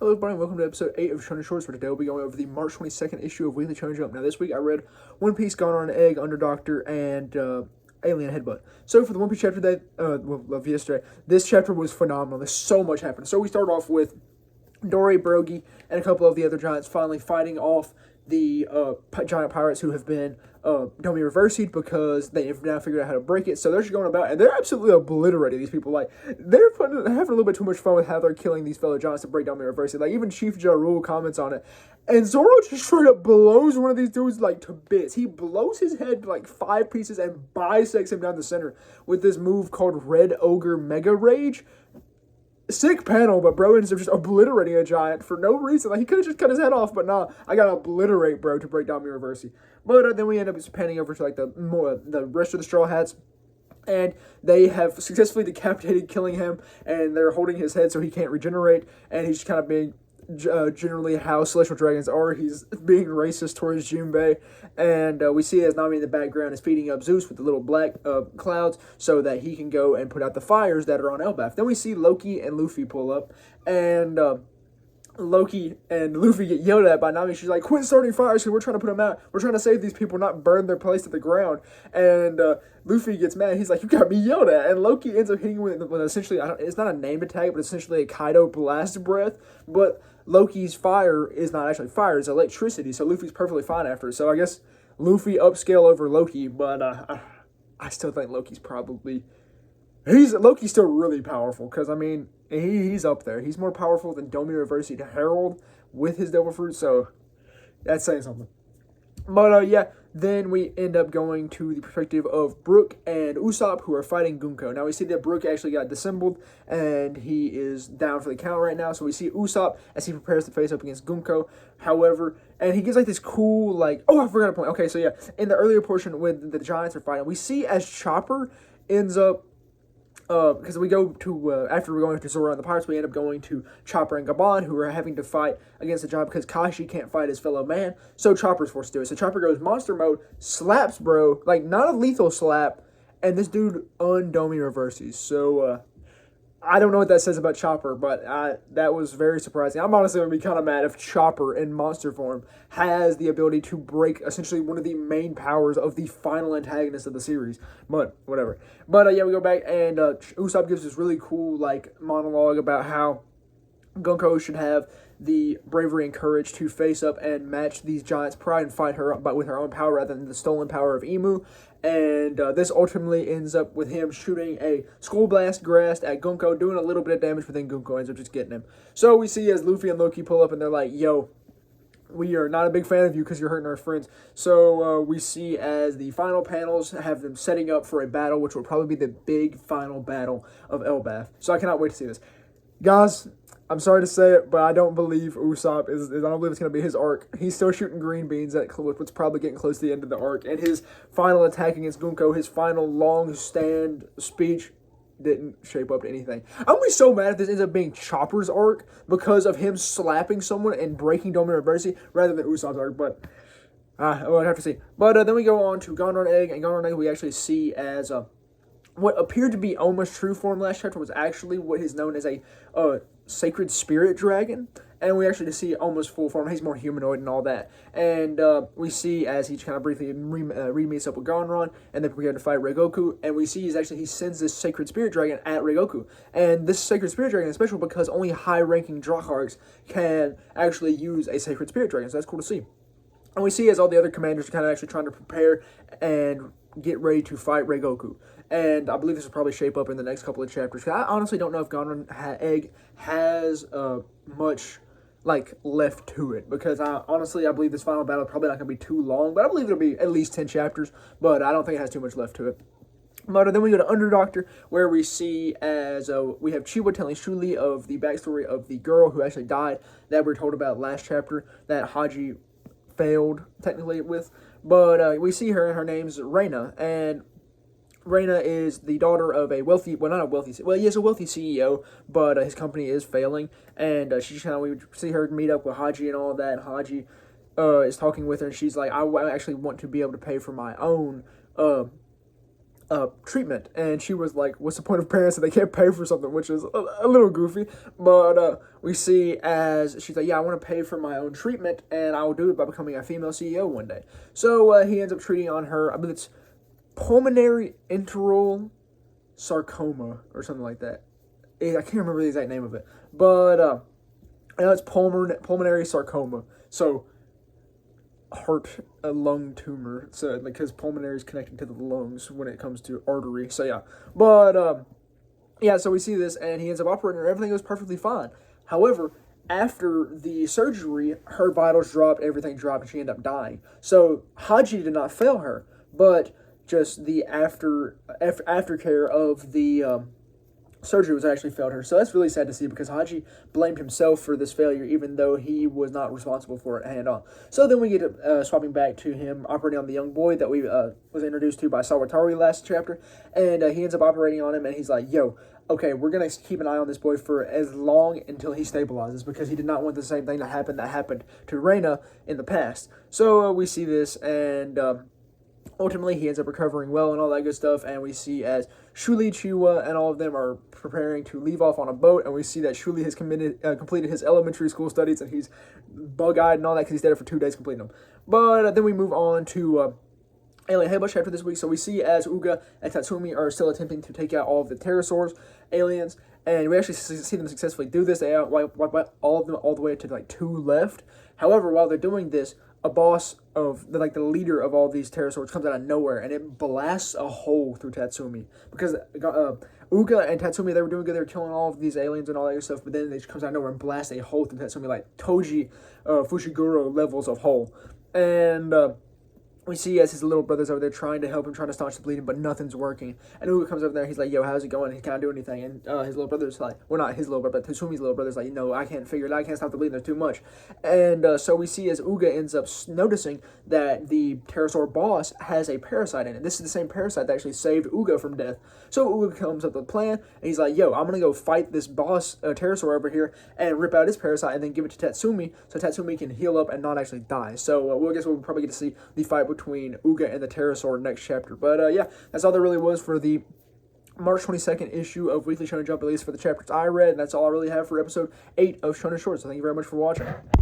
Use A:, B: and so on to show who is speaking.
A: Hello everybody, and welcome to episode 8 of Shonen Shorts. For today, we'll be going over the March 22nd issue of Weekly Shonen Jump. Now, this week I read One Piece, Gone on an Egg, Underdoctor, and Alien Headbutt. So, for the One Piece chapter of yesterday, this chapter was phenomenal. There's so much happened. So, we start off with Dory, Brogy, and a couple of the other giants finally fighting off the giant pirates who have been Domi reversied because they have now figured out how to break it. So they're just going about, and they're absolutely obliterating these people. Like, they're having a little bit too much fun with how they're killing these fellow giants to break Domi reversing. Like, even Chief Ja Rule comments on it. And Zoro just straight up blows one of these dudes, like, to bits. He blows his head, like, 5 pieces and bisects him down the center with this move called Red Ogre Mega Rage. Sick panel, but bro ends up just obliterating a giant for no reason. Like, he could have just cut his head off, but nah, I gotta obliterate bro to break down Reversi. But then we end up just panning over to like the rest of the Straw Hats, and they have successfully decapitated, killing him, and they're holding his head so he can't regenerate, and he's just kind of being generally how celestial dragons are. He's being racist towards Junbei, and we see as Nami in the background is feeding up Zeus with the little black clouds so that he can go and put out the fires that are on Elbaf. Then we see Loki and Luffy pull up, and Loki and Luffy get yelled at by Nami. She's like, quit starting fires because we're trying to put them out. We're trying to save these people, not burn their place to the ground. And Luffy gets mad. He's like, you got me yelled at. And Loki ends up hitting with essentially, it's not a named attack, but essentially a Kaido blast breath. But Loki's fire is not actually fire, it's electricity. So Luffy's perfectly fine after it. So I guess Luffy upscale over Loki, but I still think Loki's still really powerful, because, I mean, he's up there. He's more powerful than Domi Reversi to Herald with his Devil Fruit, so that's saying something. But, yeah, then we end up going to the perspective of Brook and Usopp, who are fighting Gunko. Now, we see that Brook actually got dissembled, and he is down for the count right now, so we see Usopp as he prepares to face up against Gunko. However, and he gets, like, this cool, like, oh, I forgot a point. Okay, so, yeah, in the earlier portion when the Giants are fighting, we see as Chopper ends up, because we go to, after we're going to Zoro and the Pirates, we end up going to Chopper and Gabon, who are having to fight against the giant because Kashi can't fight his fellow man, so Chopper's forced to do it. So Chopper goes monster mode, slaps bro, like, not a lethal slap, and this dude undomi reverses. So, I don't know what that says about Chopper, but that was very surprising. I'm honestly going to be kind of mad if Chopper in monster form has the ability to break essentially one of the main powers of the final antagonist of the series. But whatever. But yeah, we go back, and Usopp gives this really cool like monologue about how Gunko should have the bravery and courage to face up and match these giants' pride and fight her but with her own power rather than the stolen power of Emu. And this ultimately ends up with him shooting a Skull Blast Grasp at Gunko, doing a little bit of damage, but then Gunko ends up just getting him. So we see as Luffy and Loki pull up, and they're like, yo, we are not a big fan of you because you're hurting our friends. So we see as the final panels have them setting up for a battle, which will probably be the big final battle of Elbaf. So I cannot wait to see this. Guys, I'm sorry to say it, but I don't believe Usopp I don't believe it's going to be his arc. He's still shooting green beans at what's probably getting close to the end of the arc. And his final attack against Gunko, his final long stand speech, didn't shape up to anything. I'm going to be so mad if this ends up being Chopper's arc because of him slapping someone and breaking Domi Reversi rather than Usopp's arc, but we'll have to see. But then we go on to Gone on Egg, and Gone on Egg we actually see as what appeared to be almost true form last chapter was actually what is known as a sacred spirit dragon, and we actually see almost full form. He's more humanoid and all that, and we see as he kind of briefly re-meets up with Gonron, and they prepare to fight Reigoku, and we see he sends this sacred spirit dragon at Reigoku, and this sacred spirit dragon is special because only high-ranking Dracarks can actually use a sacred spirit dragon, so that's cool to see. And we see as all the other commanders are kind of actually trying to prepare and get ready to fight Reigoku. And I believe this will probably shape up in the next couple of chapters. I honestly don't know if Gone Egg has much like left to it, because I believe this final battle is probably not going to be too long, but I believe it'll be at least 10 chapters, but I don't think it has too much left to it. But then we go to Underdoctor, where we see as we have Chiwa telling Shuli of the backstory of the girl who actually died that we were told about last chapter that Haji failed technically with. But we see her, and her name's Reina, and Reina is the daughter of a wealthy, well, not a wealthy, well, he is a wealthy CEO, but his company is failing, and we see her meet up with Haji and all of that, and Haji is talking with her, and she's like, I actually want to be able to pay for my own treatment, and she was like, what's the point of parents if they can't pay for something, which is a little goofy. But we see as she's like, yeah, I want to pay for my own treatment, and I will do it by becoming a female CEO one day. So he ends up treating on her, I believe it's pulmonary enteral sarcoma or something like that. I can't remember the exact name of it, but I know it's pulmonary sarcoma. So a lung tumor, so because pulmonary is connected to the lungs when it comes to artery. So yeah, but yeah, so we see this, and he ends up operating her. Everything goes perfectly fine. However, after the surgery, her vitals dropped, everything dropped, and she ended up dying. So Haji did not fail her, but just the aftercare of the surgery was actually failed her. So that's really sad to see, because Haji blamed himself for this failure, even though he was not responsible for it hand on. So then we get swapping back to him operating on the young boy that we was introduced to by Sawatari last chapter, and he ends up operating on him, and he's like, yo, okay, we're going to keep an eye on this boy for as long until he stabilizes, because he did not want the same thing that happened to Reina in the past. So we see this, and ultimately, he ends up recovering well and all that good stuff, and we see as Shuli, Chiwa, and all of them are preparing to leave off on a boat, and we see that Shuli has completed his elementary school studies, and he's bug-eyed and all that because he stayed there for 2 days completing them. But then we move on to Alien Headbutt chapter this week. So we see as Uga and Tatsumi are still attempting to take out all of the pterosaurs, aliens, and we actually see them successfully do this. They wipe all of them all the way to like 2 left. However, while they're doing this, a boss of the leader of all these pterosaurs comes out of nowhere, and it blasts a hole through Tatsumi, because Uga and Tatsumi, they were doing good, they were killing all of these aliens and all that stuff, but then it just comes out of nowhere and blasts a hole through Tatsumi, like Toji Fushiguro levels of hole. And we see as his little brother's over there trying to help him, trying to staunch the bleeding, but nothing's working. And Uga comes over there, he's like, yo, how's it going? He can't do anything. And his little brother's like, well, not his little brother, but Tatsumi's little brother's like, I can't figure it out. I can't stop the bleeding. There's too much. And so we see as Uga ends up noticing that the pterosaur boss has a parasite in it. This is the same parasite that actually saved Uga from death. So Uga comes up with a plan, and he's like, yo, I'm going to go fight this boss pterosaur over here and rip out his parasite and then give it to Tatsumi so Tatsumi can heal up and not actually die. So we'll probably get to see the fight between Uga and the pterosaur next chapter. But yeah, that's all there really was for the March 22nd issue of Weekly Shonen Jump, at least for the chapters I read, and that's all I really have for episode 8 of Shonen Shorts. So thank you very much for watching.